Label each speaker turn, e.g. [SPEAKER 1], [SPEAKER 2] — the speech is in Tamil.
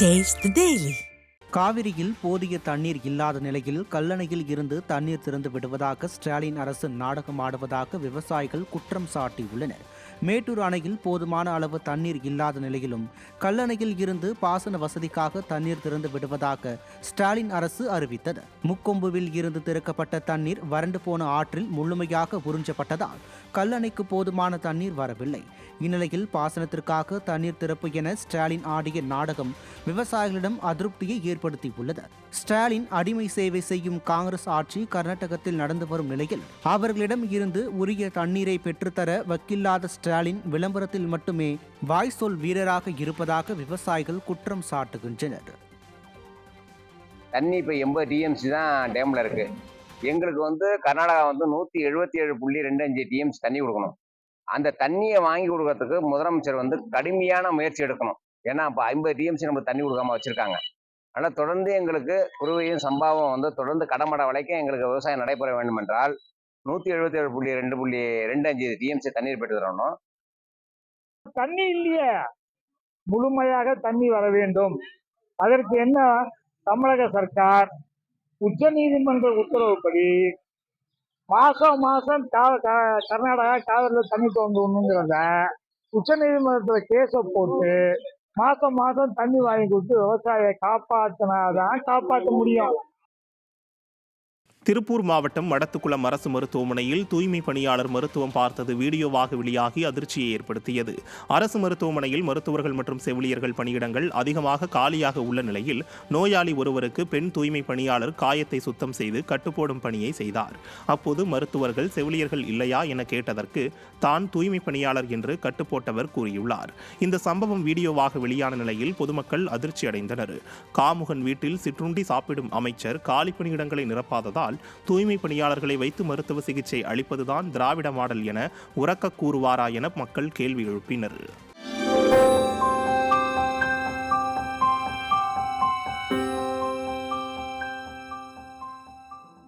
[SPEAKER 1] Taste the Daily.
[SPEAKER 2] காவிரியில் போதிய தண்ணீர் இல்லாத நிலையில் கல்லணையில் இருந்து தண்ணீர் திறந்து விடுவதாக ஸ்டாலின் அரசு நாடகமாடுவதாக விவசாயிகள் குற்றம் சாட்டியுள்ளனர். மேட்டூர் அணையில் போதுமான அளவு தண்ணீர் இல்லாத நிலையிலும் கல்லணையில் இருந்து பாசன வசதிக்காக தண்ணீர் திறந்து விடுவதாக ஸ்டாலின் அரசு அறிவித்தது. முக்கொம்புவில் இருந்து திறக்கப்பட்ட தண்ணீர் வறண்டு போன ஆற்றில் முழுமையாக உறிஞ்சப்பட்டதால் கல்லணைக்கு போதுமான தண்ணீர் வரவில்லை. இந்நிலையில் பாசனத்திற்காக தண்ணீர் திறப்பு என ஸ்டாலின் ஆடிய நாடகம் விவசாயிகளிடம் அதிருப்தியை ஏற்படுத்தியுள்ளது. ஸ்டாலின் அடிமை சேவை செய்யும் காங்கிரஸ் ஆட்சி கர்நாடகத்தில் நடந்து வரும் நிலையில் அவர்களிடம் இருந்து உரிய தண்ணீரை பெற்றுத்தர வக்கில்லாத ஸ்டாலின் விளம்பரத்தில் மட்டுமே வாய் சொல் வீரராக இருப்பதாக விவசாயிகள் குற்றம் சாட்டுகின்றனர்.
[SPEAKER 3] தண்ணி இப்போ 80 டிஎம்சி தான் டேம்ல இருக்கு. எங்களுக்கு கர்நாடகா 177.25 டிஎம்சி தண்ணி கொடுக்கணும். அந்த தண்ணியை வாங்கி கொடுக்கறதுக்கு முதலமைச்சர் கடுமையான முயற்சி எடுக்கணும். ஏன்னா இப்போ 50 டிஎம்சி நம்ம தண்ணி கொடுக்காம வச்சிருக்காங்க. ஆனால் தொடர்ந்து எங்களுக்கு குறுவையும் சம்பாவும் தொடர்ந்து கடமடை வரைக்கும் எங்களுக்கு விவசாயம் நடைபெற வேண்டும் என்றால் 177.25 டிஎம்சி தண்ணீர் பெற்று தரணும்.
[SPEAKER 4] தண்ணி இல்லையே, முழுமையாக தண்ணி வர வேண்டும். அதற்கு என்ன தமிழக சர்க்கார் உச்ச நீதிமன்ற உத்தரவுப்படி மாசம் கர்நாடகா காவிரியில் தண்ணி தோன்றணுங்கிறத உச்ச நீதிமன்றத்தில் கேஸை போட்டு மாசம் தண்ணி வாங்கி கொடுத்து விவசாயியை காப்பாற்றினாதான் காப்பாற்ற முடியும்.
[SPEAKER 5] திருப்பூர் மாவட்டம் மடத்துக்குளம் அரசு மருத்துவமனையில் தூய்மை பணியாளர் மருத்துவம் பார்த்தது வீடியோவாக வெளியாகி அதிர்ச்சியை ஏற்படுத்தியது. அரசு மருத்துவமனையில் மருத்துவர்கள் மற்றும் செவிலியர்கள் பணியிடங்கள் அதிகமாக காலியாக உள்ள நிலையில் நோயாளி ஒருவருக்கு பெண் தூய்மை பணியாளர் காயத்தை சுத்தம் செய்து கட்டுப்போடும் பணியை செய்தார். அப்போது மருத்துவர்கள் செவிலியர்கள் இல்லையா என கேட்டதற்கு தான் தூய்மை பணியாளர் என்று கட்டுப்போட்டவர் கூறியுள்ளார். இந்த சம்பவம் வீடியோவாக வெளியான நிலையில் பொதுமக்கள் அதிர்ச்சி அடைந்தனர். காமுகன் வீட்டில் சிற்றுண்டி சாப்பிடும் அமைச்சர் காலி பணியிடங்களை நிரப்பாததால் தூய்மை பணியாளர்களை வைத்து மருத்துவ சிகிச்சை அளிப்பதுதான் திராவிட மாடல் என உரக்க கூறுவாரா என மக்கள் கேள்வி எழுப்பினர்.